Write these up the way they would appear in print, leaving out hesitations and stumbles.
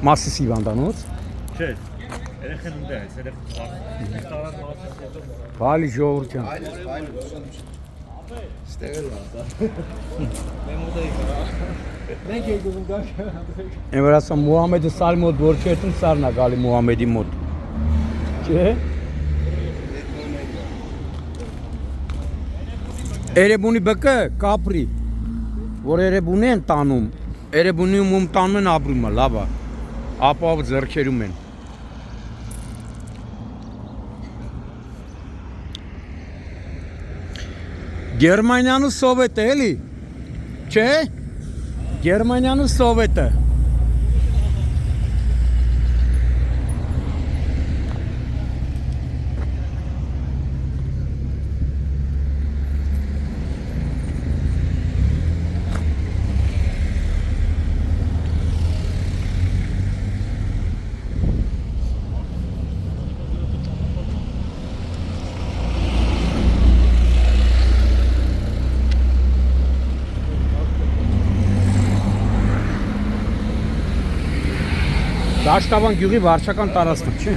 Մասիսի հիվանդանոց։ Չէ, երեխեն ունդե է, երեխեն տարան մասից հետո Բալի ժողովուրդ ջան։ Ստեղել է։ Մենք ուտեի կրա։ Մենք եկել ենք գա։ Եմ վրասա Մուհամեդը սալ մոտ որ չետն սարնա գալի Մուհամեդի մոտ։ Չէ։ Էրեբունի բկը կապրի, որ էրեբունի են տանում, էրեբունի ում տանում են ապրումը, լավ է, ապավ ձեռքերում են։ Գերմանիանը սովետ է, էլի, չէ, Գերմանիանը սովետ է։ Դաշտավան գյուղի վարչական տարածք չէ։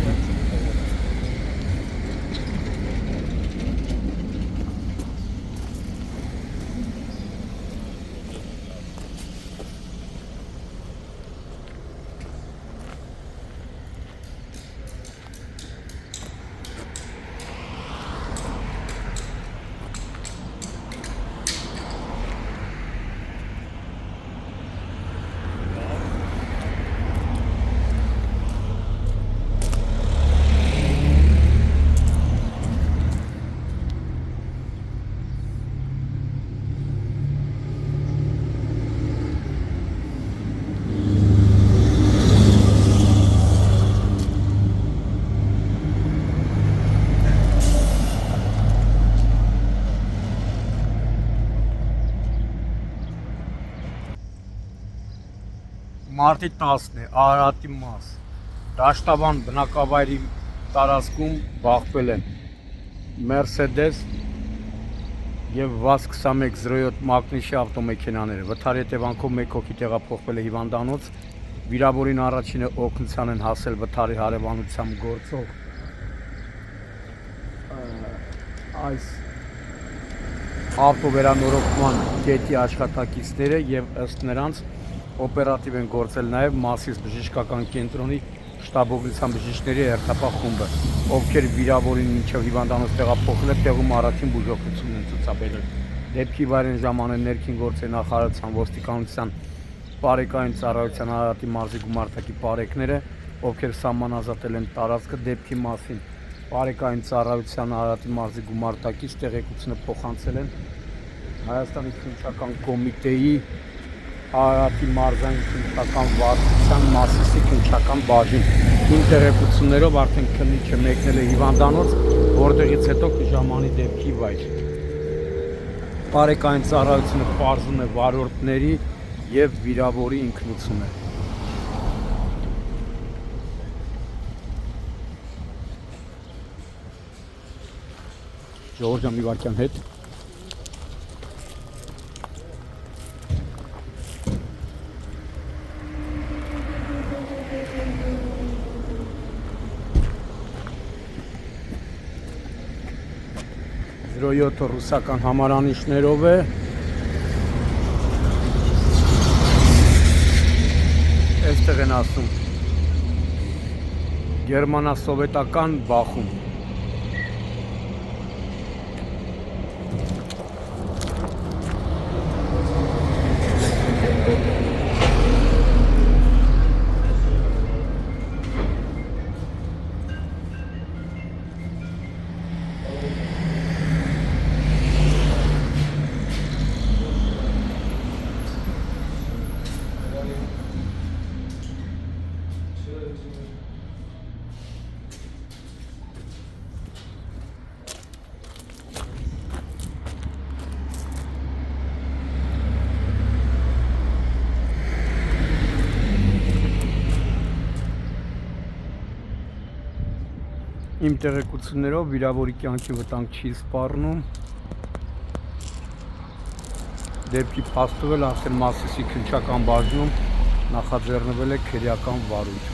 Մարտի 10-ն է, Արարատի մաս, Դաշտավան բնակավայրի տարածքում բախվել են Մերսեդես և VAZ-2107 մակնիշի ավտոմեքենաները, վթարի հետևանքով մեկ հոգի տեղափոխվել է հիվանդանոց, վիրավորին առաջինը օգնության են հասել վթարի հարևանությամբ գործող այս ավտովերանորոգման կետի աշխատակիցները և ըստ նրանց օպերատիվ են գործել նաև Մասիս բժշկական կենտրոնի շտաբօգնության բժիշկների հերթապահ խումբը, ովքեր վիրավորին մինչև հիվանդանոց տեղափոխել են, տեղում առաջին բուժօգնություն են ցուցաբերել։ Դեպքի վայրին ժամանեն ներքին գործերի նախարարության ոստիկանության բարեկային ծառայության Արարատի մարզի գումարտակի բարեկները, ովքեր սահմանազատել են տարածքը դեպքի մասին։ Բարեկային ծառայության Արարատի մարզի գումարտակից տեղեկությունը փոխանցել են Հայաստանի քննչական կոմիտեի Արարատի մարզային քննչական վարչության Մասիսի քննչական բաժին։ Իմ տեղեկություններով արդեն քննիչը մեկնել է հիվանդանոց, որտեղից հետո կժամանի դեպքի վայր։ Բարեկային ծառայությունը պարզում է վարորդների և վիրավորի ինքնությունը։ Ժողովուրդ ջան, մի վայրկյան հետ։ Զրոյոթը ռուսական համարանիշներով է։ Այստեղ են ասում գերմանա-սովետական բախում։ Իմ տեղեկություններով վիրավորի կյանքի վտանգ չի սպառնում։ Դեպքի փաստը ասել Մասիսի քննչական բաժնում նախաձեռնվել է քրեական վարույթ։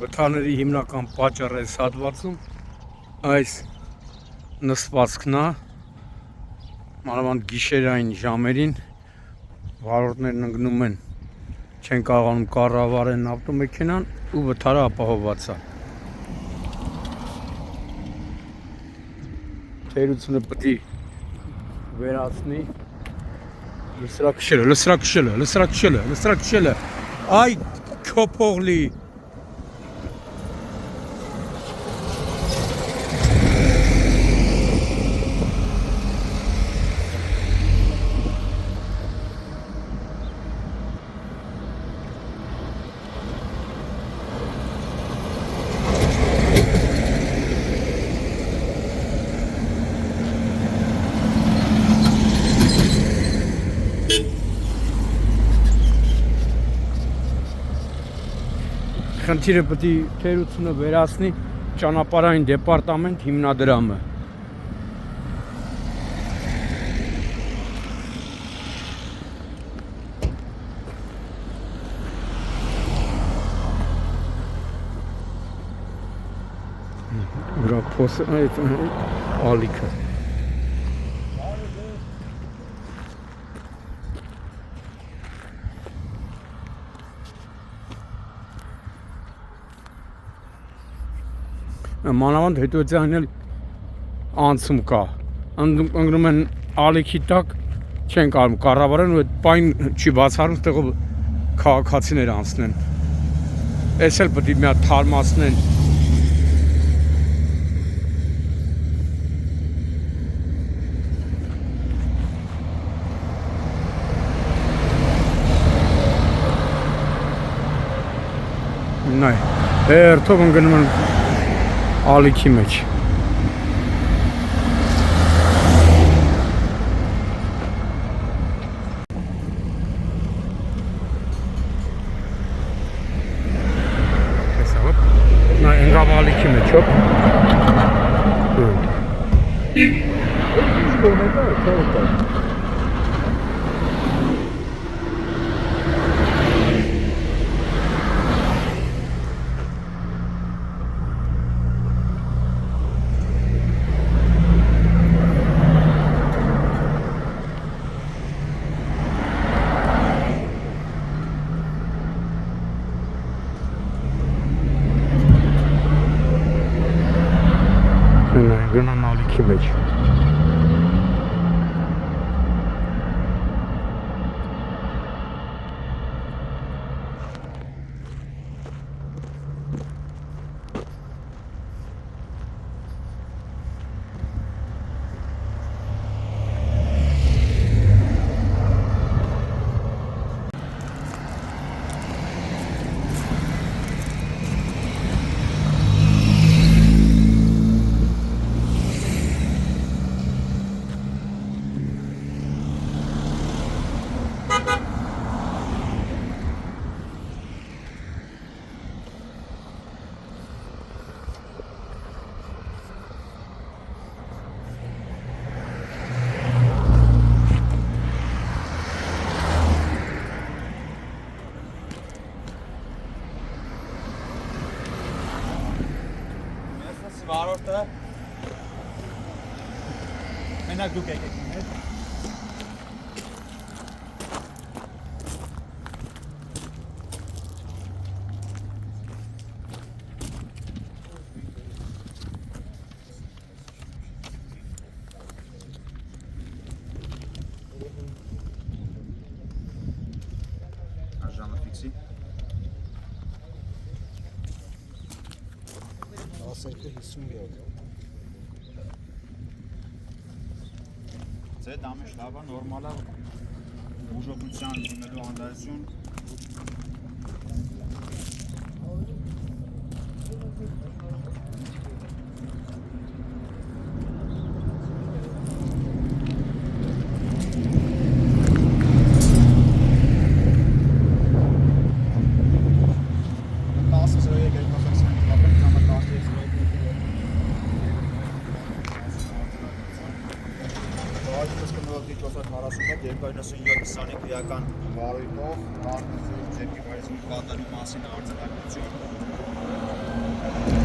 Վթարների հիմնական պատճառը այս հատվածում այս նստվածքն է, մանավանդ գիշերային ժամերին վարորդներն ընկնում են, չեն կարողանում կառավարեն ավտոմեքենան ու վթարը ապահովված է։ Թերությունը պետք է վերացնի լսրակշելը, այ քոփողլի Խնդիրը պետք է թերությունը վերացնի ճանապարհային դեպարտամենտ հիմնադրամը։ Վրա փոսը այդ ալիքը։ Մանավանդ հետոցիան էլ անցում կա, ընկնում են ալիքի տակ, չեն կարում կառավարեն ու այդ պայն չի բացառում, տեղով քաղաքացիներ անցնեն։ Էս էլ պետք է մի հատ թարմացնեն։ Նայ, հերթով ընկնում են ալիքի մեջ։ Տեսա, նա ընկավ ալիքի մեջ, հոպ։ Գնան ալիքի մեջ։ Վարորդը մենակ դուք եկեք իմ հետ։ Արժանը ֆիքսի։ Ասարկը 50 գետ։ Ձե դամի շլավա նորմալ է ուժողության լինելու անդայություն Պետական վարույթով արտասուր ձերքի վայրեցում կատարում մասին արձանագրություն